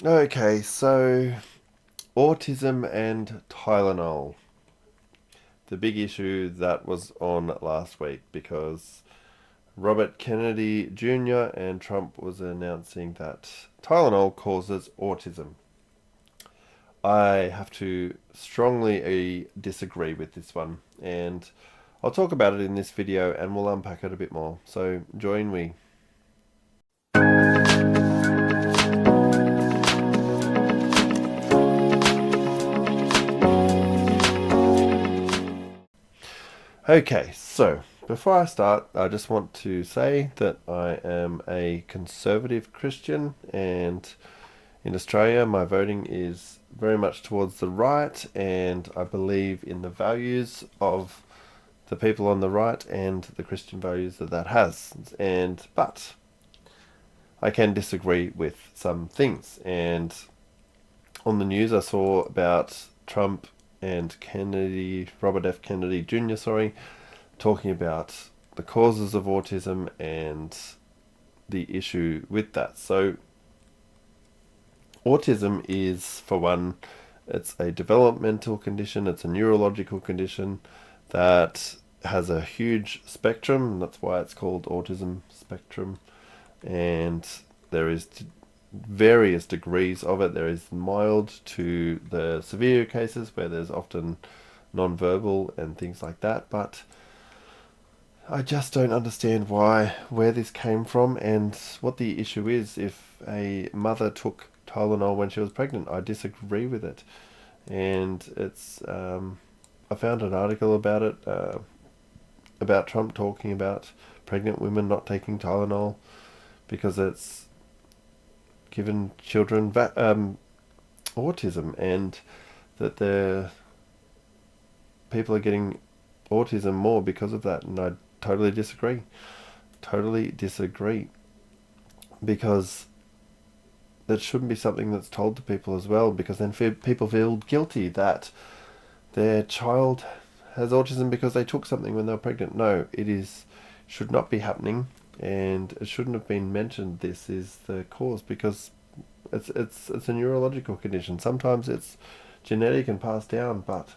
Okay, so autism and Tylenol. The big issue that was on last week because Robert Kennedy Jr. and Trump was announcing that Tylenol causes autism. I have to strongly disagree with this one, and I'll talk about it in this video and we'll unpack it a bit more. So join me. Okay, so before I start, I just want to say that I am a conservative Christian, and in Australia, my voting is very much towards the right, and I believe in the values of the people on the right and the Christian values that that has. But I can disagree with some things, and on the news, I saw about Trump and Kennedy, Robert F. Kennedy Jr., sorry, talking about the causes of autism and the issue with that. So, autism is, for one, it's a developmental condition, it's a neurological condition that has a huge spectrum, and that's why it's called autism spectrum. And there is various degrees of it. There is mild to the severe cases where there's often non-verbal and things like that. But I just don't understand where this came from, and what the issue is. If a mother took Tylenol when she was pregnant, I disagree with it. And I found an article about it, about Trump talking about pregnant women not taking Tylenol because it's given children autism, and that the people are getting autism more because of that. And I totally disagree. Totally disagree. Because that shouldn't be something that's told to people as well, because then people feel guilty that their child has autism because they took something when they were pregnant. No, should not be happening, and it shouldn't have been mentioned. This is the cause because it's a neurological condition. Sometimes it's genetic and passed down, but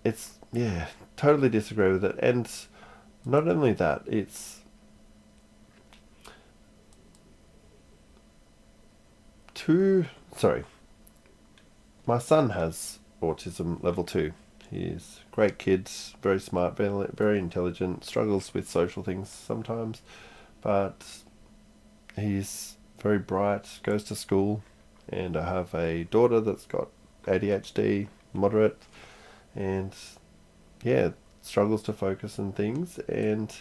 it's yeah, totally disagree with it. And not only that, it's too. Sorry, my son has autism level 2. He's a great kid, very smart, very intelligent, struggles with social things sometimes, but he's very bright, goes to school, and I have a daughter that's got ADHD, moderate, and yeah, struggles to focus and things. And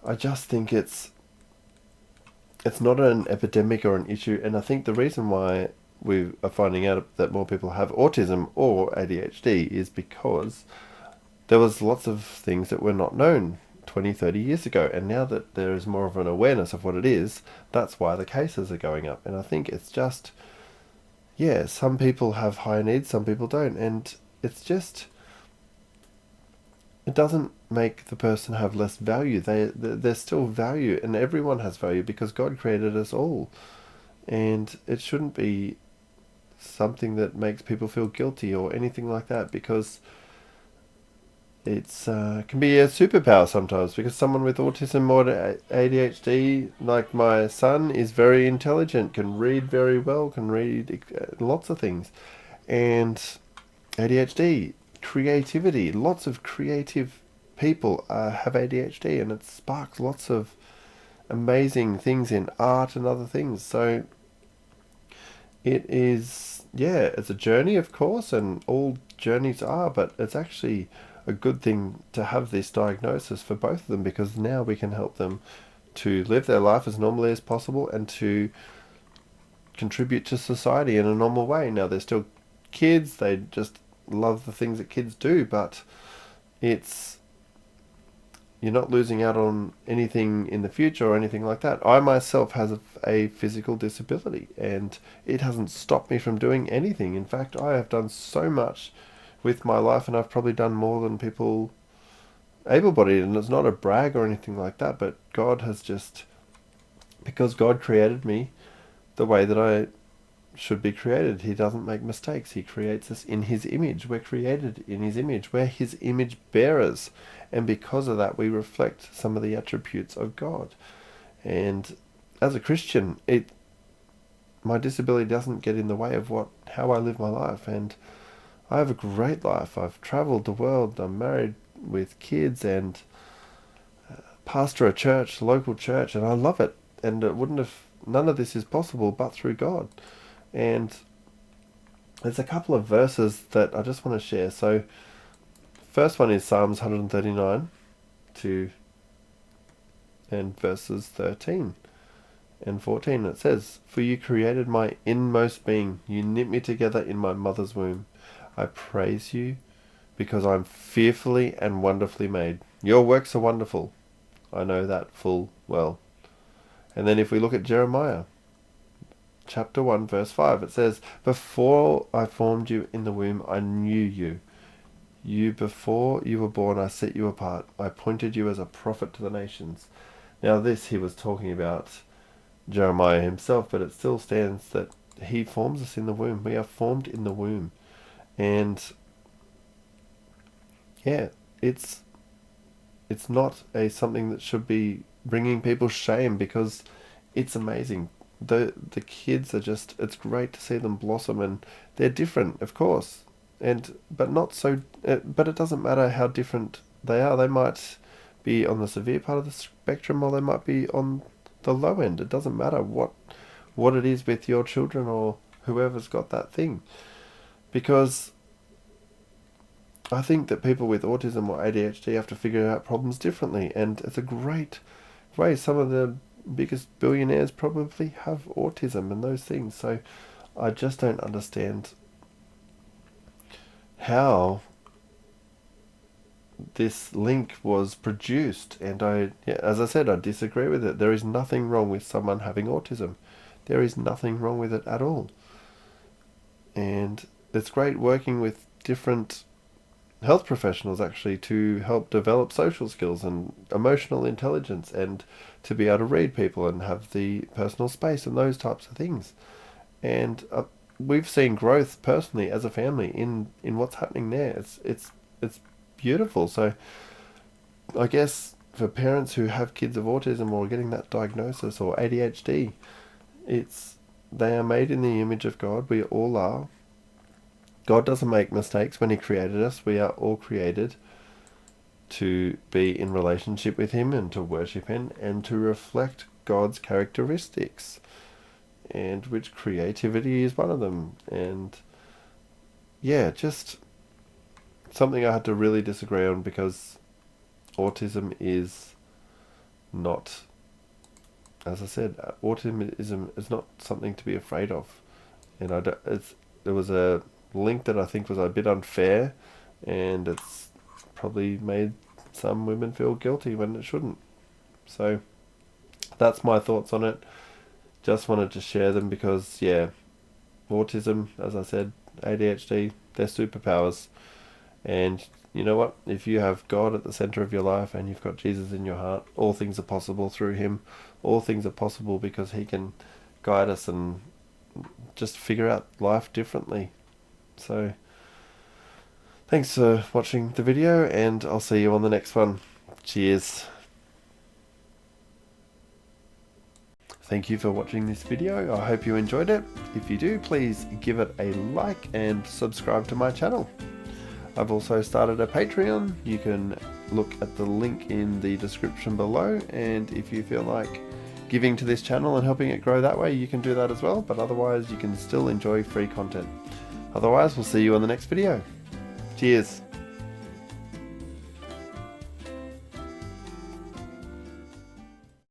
I just think it's not an epidemic or an issue, and I think the reason why we are finding out that more people have autism or ADHD is because there was lots of things that were not known 20, 30 years ago, and now that there is more of an awareness of what it is, that's why the cases are going up. And I think it's just, yeah, some people have higher needs, some people don't, and it's just, it doesn't make the person have less value. There's still value, and everyone has value because God created us all, and it shouldn't be something that makes people feel guilty or anything like that, because it's can be a superpower sometimes, because someone with autism or ADHD, like my son, is very intelligent, can read very well, can read lots of things, and ADHD, creativity, lots of creative people have ADHD, and it sparks lots of amazing things in art and other things. So it is, yeah, it's a journey, of course, and all journeys are, but it's actually a good thing to have this diagnosis for both of them, because now we can help them to live their life as normally as possible and to contribute to society in a normal way. Now, they're still kids, they just love the things that kids do, but it's you're not losing out on anything in the future or anything like that. I myself has a physical disability, and it hasn't stopped me from doing anything. In fact, I have done so much with my life, and I've probably done more than people able-bodied, and it's not a brag or anything like that, but God has just, because God created me the way that I should be created. He doesn't make mistakes. He creates us in his image. We're created in his image. We're his image bearers. And because of that, we reflect some of the attributes of God. And as a Christian, my disability doesn't get in the way of how I live my life. And I have a great life. I've traveled the world. I'm married with kids and pastor a church, a local church, and I love it. And none of this is possible but through God. And there's a couple of verses that I just want to share. So, first one is Psalms 139 and verses 13 and 14. It says, "For you created my inmost being. You knit me together in my mother's womb. I praise you because I'm fearfully and wonderfully made. Your works are wonderful. I know that full well." And then if we look at Jeremiah, chapter 1, verse 5, it says, "Before I formed you in the womb, I knew you. Before you were born, I set you apart. I appointed you as a prophet to the nations." Now this, he was talking about Jeremiah himself, but it still stands that he forms us in the womb. We are formed in the womb. And yeah, it's not something that should be bringing people shame, because it's amazing. The kids are just, it's great to see them blossom, and they're different, of course, but not so. But it doesn't matter how different they are. They might be on the severe part of the spectrum, or they might be on the low end. It doesn't matter what it is with your children or whoever's got that thing, because I think that people with autism or ADHD have to figure out problems differently, and it's a great way. Some of the biggest billionaires probably have autism and those things. So I just don't understand how this link was produced. And as I said, I disagree with it. There is nothing wrong with someone having autism. There is nothing wrong with it at all. And it's great working with different health professionals actually to help develop social skills and emotional intelligence, and to be able to read people and have the personal space and those types of things. And we've seen growth personally as a family in what's happening there. It's beautiful. So I guess for parents who have kids of autism or getting that diagnosis or ADHD, they are made in the image of God. We all are. God doesn't make mistakes when he created us. We are all created to be in relationship with him and to worship him and to reflect God's characteristics, and which creativity is one of them. And yeah, just something I had to really disagree on, because autism is not, as I said, autism is not something to be afraid of. And there was a link that I think was a bit unfair, and it's probably made some women feel guilty when it shouldn't. So that's my thoughts on it. Just wanted to share them because, yeah, autism, as I said, ADHD, they're superpowers. And you know what? If you have God at the center of your life and you've got Jesus in your heart, all things are possible through him. All things are possible because he can guide us and just figure out life differently. So thanks for watching the video, and I'll see you on the next one. Cheers. Thank you for watching this video. I hope you enjoyed it. If you do, please give it a like and subscribe to my channel. I've also started a Patreon. You can look at the link in the description below, and if you feel like giving to this channel and helping it grow that way, you can do that as well. But otherwise, you can still enjoy free content. Otherwise, we'll see you on the next video. Cheers.